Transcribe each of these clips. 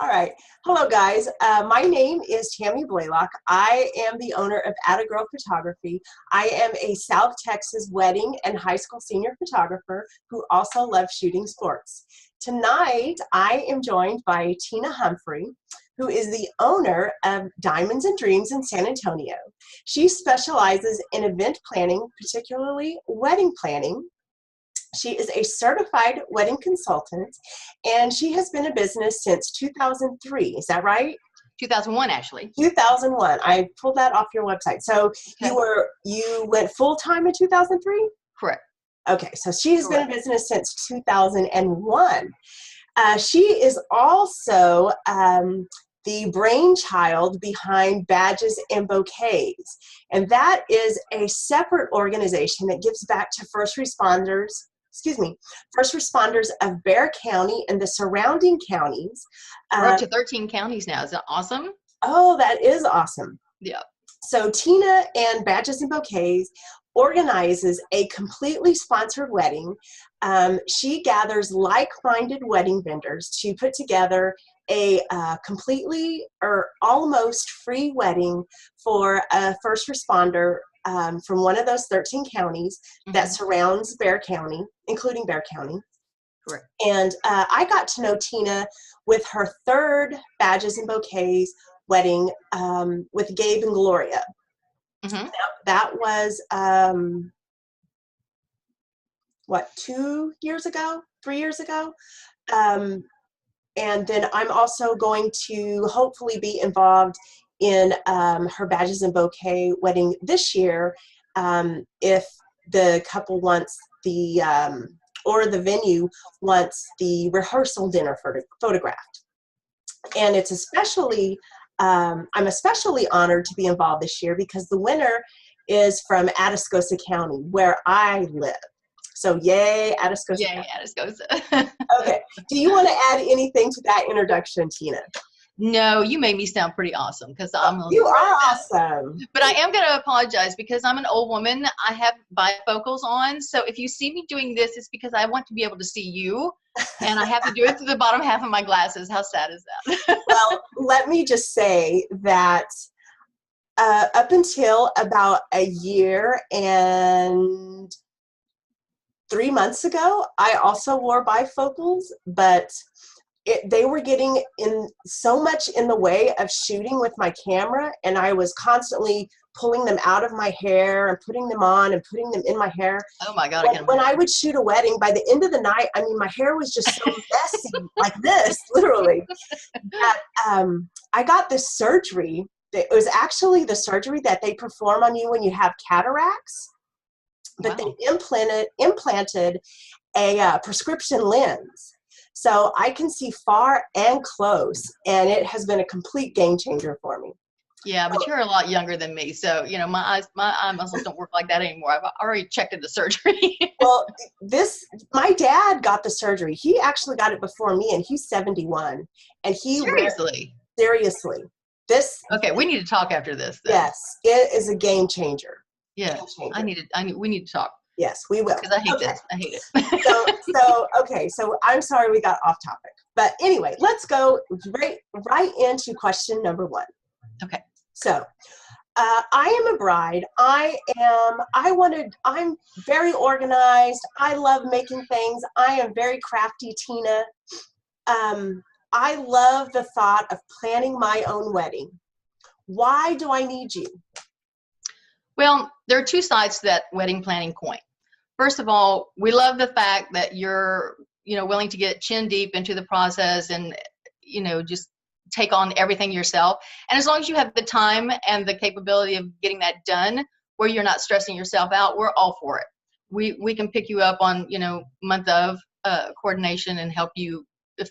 All right. Hello, guys. My name is Tammy. I am the owner of Atta Girl Photography. I am a South Texas wedding and high school senior photographer who also loves shooting sports. Tonight, I am joined by Tina Humphrey, who is the owner of Diamonds and Dreams in San Antonio. She specializes in event planning, particularly wedding planning. She is a certified wedding consultant, and she has been in business since 2003. Is that right? 2001, actually. 2001. I pulled that off your website. So Okay. you went full-time in 2003? Correct. Okay, so she has been in business since 2001. She is also the brainchild behind Badges and Bouquets. And that is a separate organization that gives back to first responders of Bexar County and the surrounding counties. We're up to 13 counties now. Is that awesome? Oh, that is awesome. Yeah. So Tina and Badges and Bouquets organizes a completely sponsored wedding. She gathers like-minded wedding vendors to put together a completely or almost free wedding for a first responder from one of those 13 counties that surrounds Bexar County, including Bexar County. Correct. And I got to know Tina with her third Badges and Bouquets wedding with Gabe and Gloria. That was, 3 years ago? And then I'm also going to hopefully be involved in her Badges and Bouquet wedding this year if the couple wants or the venue wants the rehearsal dinner photographed. And it's I'm especially honored to be involved this year because the winner is from Atascosa County, where I live. So yay, Atascosa. Yay, Atascosa. Okay. Do you want to add anything to that introduction, Tina? No, you made me sound pretty awesome because You are awesome. But I am going to apologize because I'm an old woman. I have bifocals on. So if you see me doing this, it's because I want to be able to see you. And I have to do it through the bottom half of my glasses. How sad is that? Well, let me just say that up until about a year and 3 months ago, I also wore bifocals, but they were getting in so much in the way of shooting with my camera, and I was constantly pulling them out of my hair and putting them on and putting them in my hair. Oh my God. When I would shoot a wedding, by the end of the night, I mean, my hair was just so messy, like this, literally, that I got this surgery. It was actually the surgery that they perform on you when you have cataracts, but Wow. they implanted a prescription lens. So I can see far and close, and it has been a complete game changer for me. Yeah, but you're a lot younger than me. So, you know, my eye muscles don't work like that anymore. I've already checked into surgery. Well, my dad got the surgery. He actually got it before me, and he's 71. And Seriously? Seriously. Okay, we need to talk after this then. Yes, it is a game changer. Yeah, we need to talk. Yes, we will. Because I hate this. I hate it. So I'm sorry we got off topic. But anyway, let's go right into question number 1. Okay. So I am a bride. I'm very organized. I love making things. I am very crafty, Tina. I love the thought of planning my own wedding. Why do I need you? Well, there are two sides to that wedding planning coin. First of all, we love the fact that you're, willing to get chin deep into the process and, just take on everything yourself. And as long as you have the time and the capability of getting that done where you're not stressing yourself out, we're all for it. We can pick you up on, month of coordination and help you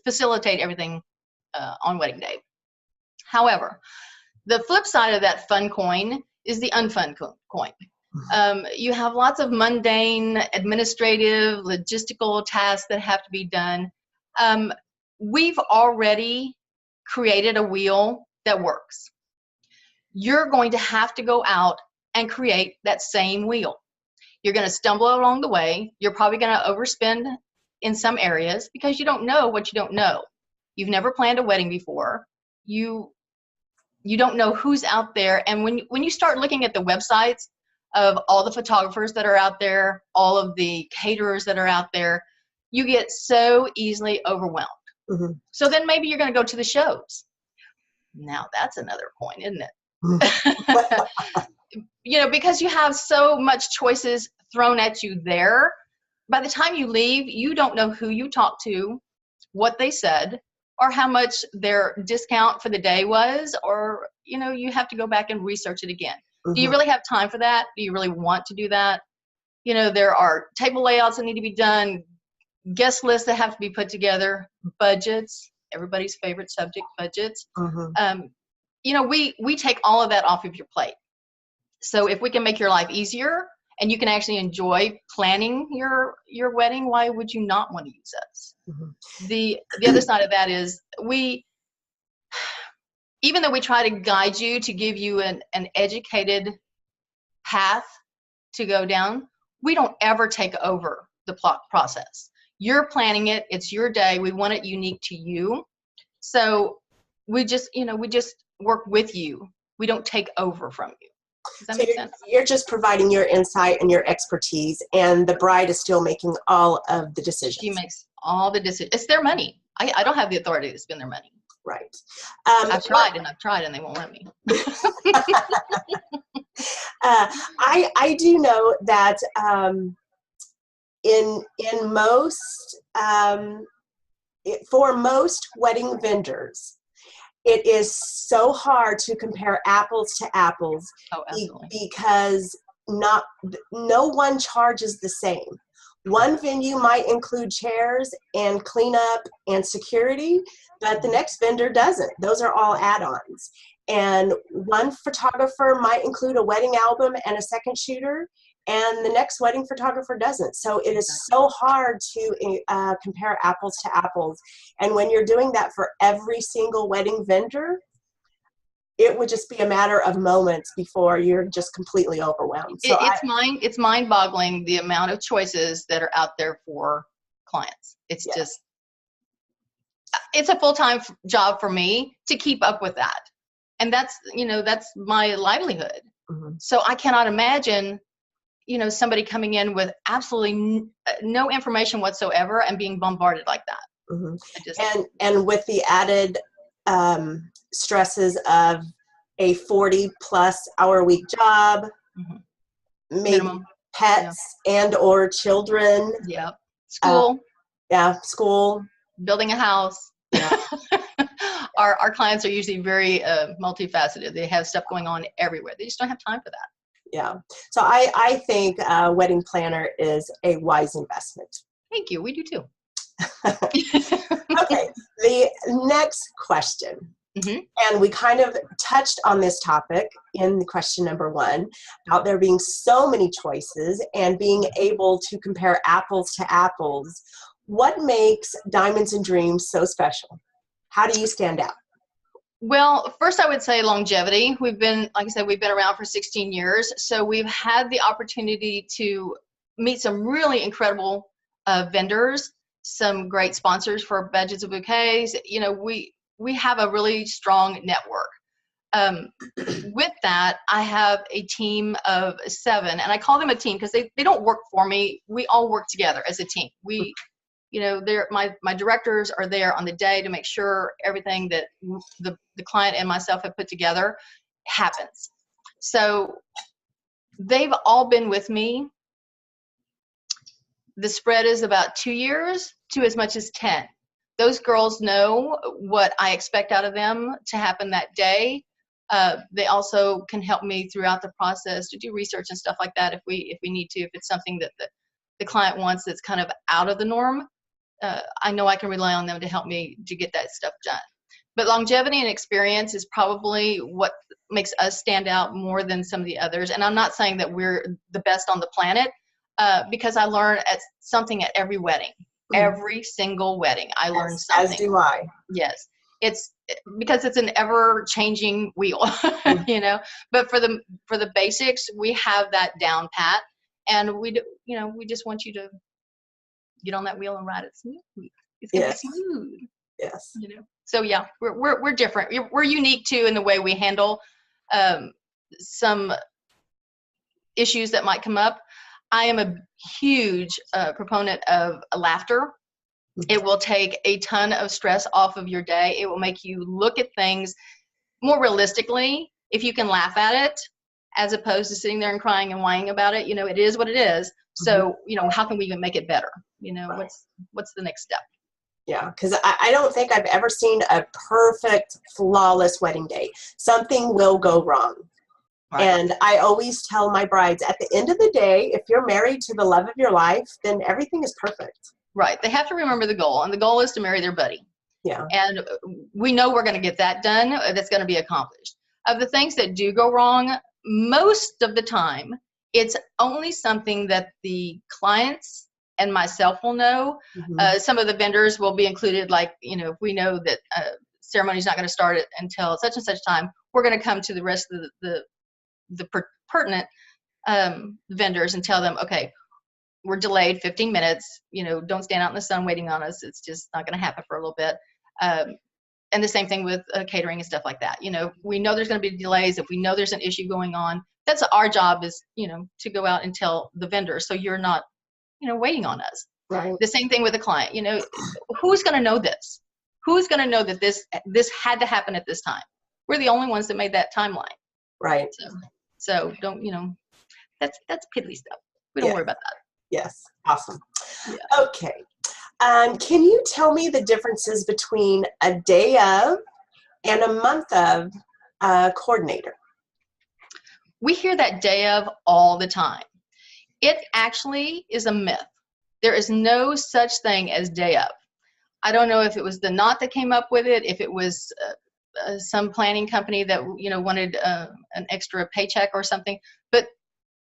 facilitate everything on wedding day. However, the flip side of that fun coin is the unfun coin. You have lots of mundane, administrative, logistical tasks that have to be done. We've already created a wheel that works. You're going to have to go out and create that same wheel. You're going to stumble along the way. You're probably going to overspend in some areas because you don't know what you don't know. You've never planned a wedding before. You don't know who's out there. And when you start looking at the websites of all the photographers that are out there, all of the caterers that are out there, you get so easily overwhelmed. Mm-hmm. So then maybe you're going to go to the shows. Now that's another point, isn't it? You know, because you have so much choices thrown at you there. By the time you leave, you don't know who you talked to, what they said, or how much their discount for the day was, or, you know, you have to go back and research it again. Mm-hmm. Do you really have time for that? Do you really want to do that? You know, there are table layouts that need to be done, guest lists that have to be put together, budgets, everybody's favorite subject, budgets. Mm-hmm. You know, we take all of that off of your plate. So if we can make your life easier and you can actually enjoy planning your wedding, why would you not want to use us? Mm-hmm. The other side of that is even though we try to guide you to give you an educated path to go down, we don't ever take over the process. You're planning it. It's your day. We want it unique to you. So we just work with you. We don't take over from you. Does that make sense? You're just providing your insight and your expertise, and the bride is still making all of the decisions. She makes all the decisions. It's their money. I don't have the authority to spend their money. Right. I've tried and they won't let me. I do know that in most for most wedding vendors, it is so hard to compare apples to apples. Oh, absolutely. Because no one charges the same. One venue might include chairs and cleanup and security, but the next vendor doesn't. Those are all add-ons. And one photographer might include a wedding album and a second shooter, and the next wedding photographer doesn't. So it is so hard to compare apples to apples. And when you're doing that for every single wedding vendor, it would just be a matter of moments before you're just completely overwhelmed. So it's mind-boggling the amount of choices that are out there for clients. It's just, it's a full-time job for me to keep up with that. And that's my livelihood. Mm-hmm. So I cannot imagine, somebody coming in with absolutely no information whatsoever and being bombarded like that. Mm-hmm. And with the added stresses of a 40-plus hour a week job, mm-hmm. maybe minimum. Pets and or children. Yeah. School. School. Building a house. Yeah. Our clients are usually very multifaceted. They have stuff going on everywhere. They just don't have time for that. Yeah. So I think wedding planner is a wise investment. Thank you. We do too. Okay. The next question. Mm-hmm. And we kind of touched on this topic in question number 1, about there being so many choices and being able to compare apples to apples. What makes Diamonds and Dreams so special? How do you stand out? Well, first I would say longevity. We've been, like I said, we've been around for 16 years. So we've had the opportunity to meet some really incredible vendors, some great sponsors for Badges of Bouquets. We have a really strong network. With that, I have a team of 7, and I call them a team because they don't work for me. We all work together as a team. My directors are there on the day to make sure everything that the client and myself have put together happens. So they've all been with me. The spread is about 2 years to as much as 10. Those girls know what I expect out of them to happen that day. They also can help me throughout the process to do research and stuff like that if we need to. If it's something that the client wants that's kind of out of the norm, I know I can rely on them to help me to get that stuff done. But longevity and experience is probably what makes us stand out more than some of the others. And I'm not saying that we're the best on the planet, because I learn something at every wedding. Every single wedding, I learn something. As do I. Yes, it's because it's an ever-changing wheel, But for the basics, we have that down pat, and we just want you to get on that wheel and ride it smooth. It's gonna be smooth. Yes. So yeah, we're different. We're unique too in the way we handle some issues that might come up. I am a huge proponent of laughter. It will take a ton of stress off of your day. It will make you look at things more realistically if you can laugh at it, as opposed to sitting there and crying and whining about it. It is what it is. So, how can we even make it better? Right. What's the next step? Yeah, because I don't think I've ever seen a perfect, flawless wedding day. Something will go wrong. Right. And I always tell my brides, at the end of the day, if you're married to the love of your life, then everything is perfect. Right. They have to remember the goal, and the goal is to marry their buddy. Yeah. And we know we're going to get that done. That's going to be accomplished. Of the things that do go wrong, most of the time, it's only something that the clients and myself will know. Some of the vendors will be included, like, if we know that ceremony is not going to start until such and such time, we're going to come to the rest of the pertinent vendors and tell them, okay, we're delayed 15 minutes, don't stand out in the sun waiting on us. It's just not going to happen for a little bit. And the same thing with catering and stuff like that. We know there's going to be delays. If we know there's an issue going on, that's our job is, to go out and tell the vendor. So you're not, waiting on us. Right. The same thing with the client. Who's going to know this? Who's going to know that this had to happen at this time? We're the only ones that made that timeline. Right. So don't, that's piddly stuff. We don't worry about that. Yes. Awesome. Yeah. Okay. Can you tell me the differences between a day of and a month of coordinator? We hear that day of all the time. It actually is a myth. There is no such thing as day of. I don't know if it was the knot that came up with it, if it was some planning company that wanted an extra paycheck or something, but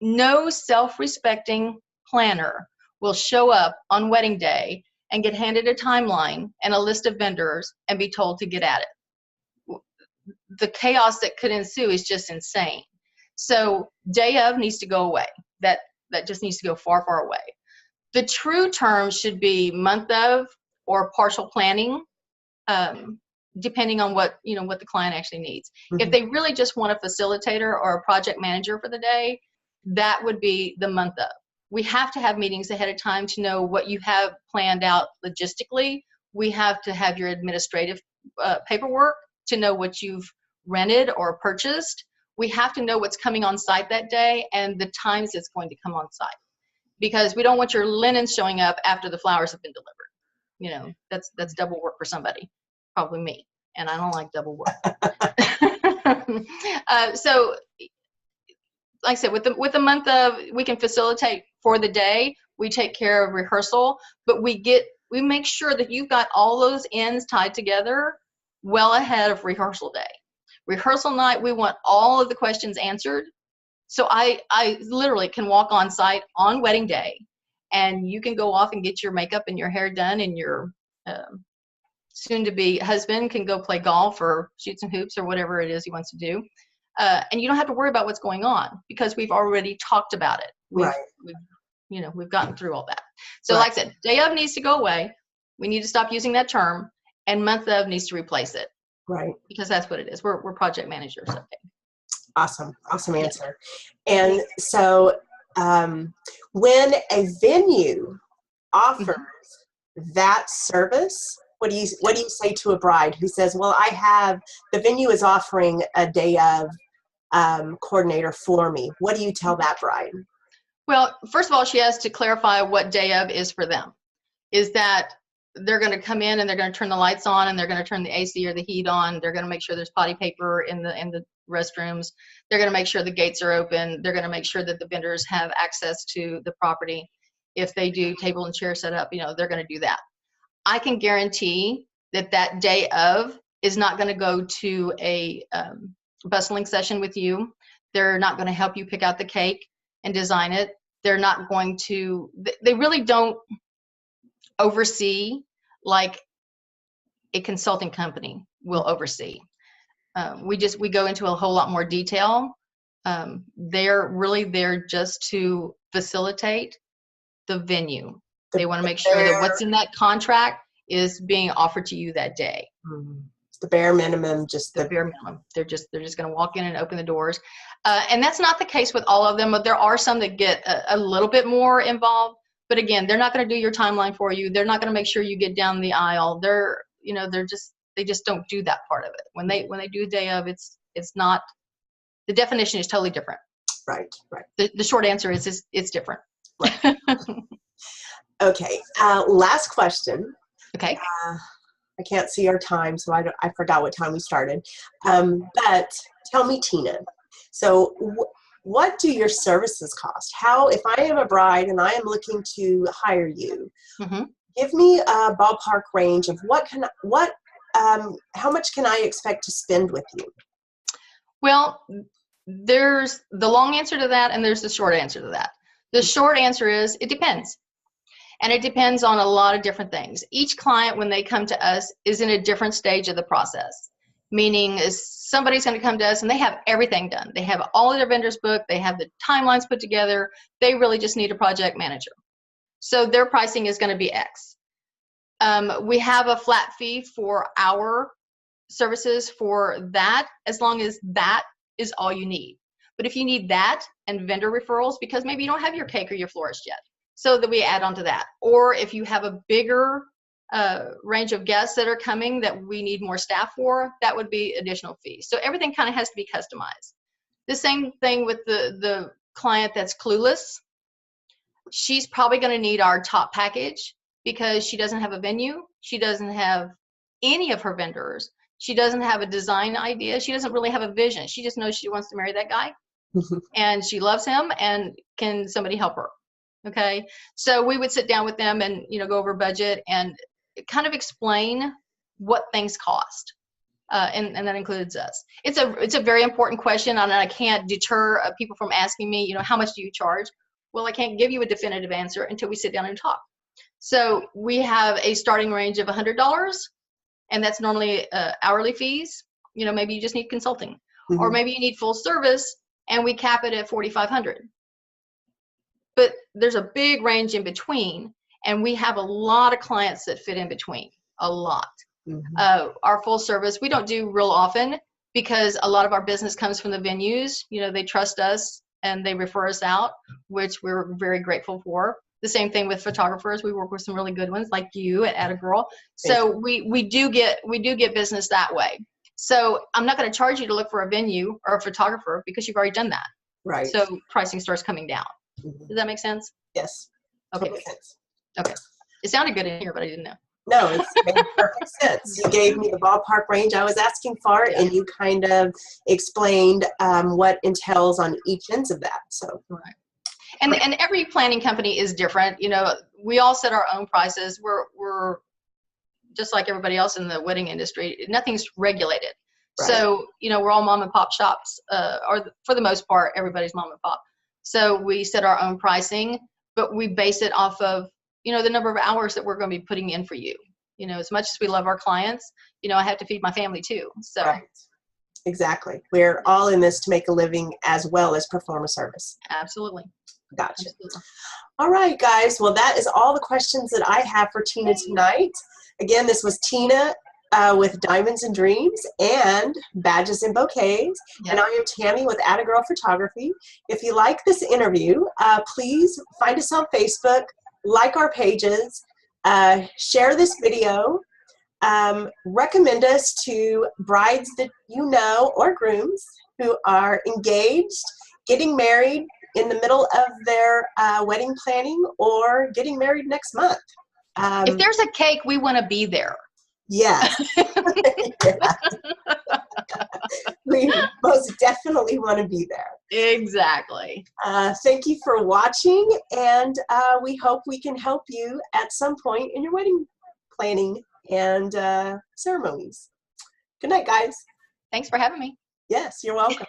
no self-respecting planner will show up on wedding day and get handed a timeline and a list of vendors and be told to get at it. The chaos that could ensue is just insane. So day of needs to go away. That just needs to go far, far away. The true term should be month of or partial planning, depending on what the client actually needs. If they really just want a facilitator or a project manager for the day, that would be the month of. We have to have meetings ahead of time to know what you have planned out logistically. We have to have your administrative paperwork to know what you've rented or purchased. We have to know what's coming on site that day and the times it's going to come on site, because we don't want your linen showing up after the flowers have been delivered. That's double work for somebody, probably me, and I don't like double work. So like I said, with the month of, we can facilitate for the day. We take care of rehearsal, but we make sure that you've got all those ends tied together well ahead of rehearsal day. Rehearsal night, we want all of the questions answered. So I literally can walk on site on wedding day, and you can go off and get your makeup and your hair done, and your soon-to-be husband can go play golf or shoot some hoops or whatever it is he wants to do. And you don't have to worry about what's going on because we've already talked about it. We've gotten through all that. So like I said, day of needs to go away. We need to stop using that term, and month of needs to replace it. Right. Because that's what it is. We're project managers. Okay. Awesome answer. And so when a venue offers that service, what do you say to a bride who says, well, the venue is offering a day of coordinator for me? What do you tell that bride? Well, first of all, she has to clarify what day of is for them. Is that they're going to come in and they're going to turn the lights on and they're going to turn the AC or the heat on. They're going to make sure there's potty paper in the restrooms. They're going to make sure the gates are open. They're going to make sure that the vendors have access to the property. If they do table and chair setup, they're going to do that. I can guarantee that day of is not going to go to a bustling session with you. They're not going to help you pick out the cake and design it. They're not going to, they really don't oversee like a consulting company will oversee. We go into a whole lot more detail. They're really there just to facilitate the venue. They want to make sure that what's in that contract is being offered to you that day. It's the bare minimum, just the bare minimum. They're just going to walk in and open the doors. And that's not the case with all of them, but there are some that get a little bit more involved. But again, they're not going to do your timeline for you. They're not going to make sure you get down the aisle. They just don't do that part of it. When they do day of, it's not, the definition is totally different. Right. The short answer is it's different. Right. Okay. Last question. Okay. I can't see our time, so I forgot what time we started. But tell me, Tina, so what do your services cost? How, if I am a bride and I am looking to hire you, give me a ballpark range of how much can I expect to spend with you? Well, there's the long answer to that, and there's the short answer to that. The short answer is it depends. And it depends on a lot of different things. Each client, when they come to us, is in a different stage of the process. Meaning is somebody's going to come to us and they have everything done. They have all of their vendors booked. They have the timelines put together. They really just need a project manager. So their pricing is going to be X. We have a flat fee for our services for that, as long as that is all you need. But if you need that and vendor referrals, because maybe you don't have your cake or your florist yet, so that we add on to that. Or if you have a bigger range of guests that are coming that we need more staff for, that would be additional fees. So everything kind of has to be customized. The same thing with the client that's clueless. She's probably going to need our top package because she doesn't have a venue. She doesn't have any of her vendors. She doesn't have a design idea. She doesn't really have a vision. She just knows she wants to marry that guy and she loves him, and can somebody help her? Okay. So we would sit down with them and, go over budget and kind of explain what things cost. And that includes us. It's a very important question, and I can't deter people from asking me, how much do you charge? Well, I can't give you a definitive answer until we sit down and talk. So we have a starting range of $100, and that's normally hourly fees. Maybe you just need consulting, or maybe you need full service, and we cap it at $4,500. But there's a big range in between, and we have a lot of clients that fit in between, a lot. Our full service, we don't do real often because a lot of our business comes from the venues. They trust us and they refer us out, which we're very grateful for. The same thing with photographers. We work with some really good ones like you at Girl. So we do get business that way. So I'm not going to charge you to look for a venue or a photographer because you've already done that. Right. So pricing starts coming down. Does that make sense? Yes. Okay. Makes sense. Okay. It sounded good in here, but I didn't know. No, it made perfect sense. You gave me the ballpark range I was asking for, and you kind of explained what entails on each ends of that. So, right. And every planning company is different. We all set our own prices. We're just like everybody else in the wedding industry. Nothing's regulated. Right. So, we're all mom and pop shops, or for the most part, everybody's mom and pop. So we set our own pricing, but we base it off of, the number of hours that we're going to be putting in for you. As much as we love our clients, I have to feed my family too. So. Right. Exactly. We're all in this to make a living as well as perform a service. Absolutely. Gotcha. Absolutely. All right, guys. Well, that is all the questions that I have for Tina tonight. Again, this was Tina with Diamonds and Dreams and Badges and Bouquets. Yep. And I am Tammy with Girl Photography. If you like this interview, please find us on Facebook, like our pages, share this video, recommend us to brides that you know or grooms who are engaged, getting married in the middle of their wedding planning, or getting married next month. If there's a cake, we want to be there. Yes. We most definitely want to be there. Exactly. Thank you for watching, and we hope we can help you at some point in your wedding planning and ceremonies. Good night, guys. Thanks for having me. Yes, you're welcome.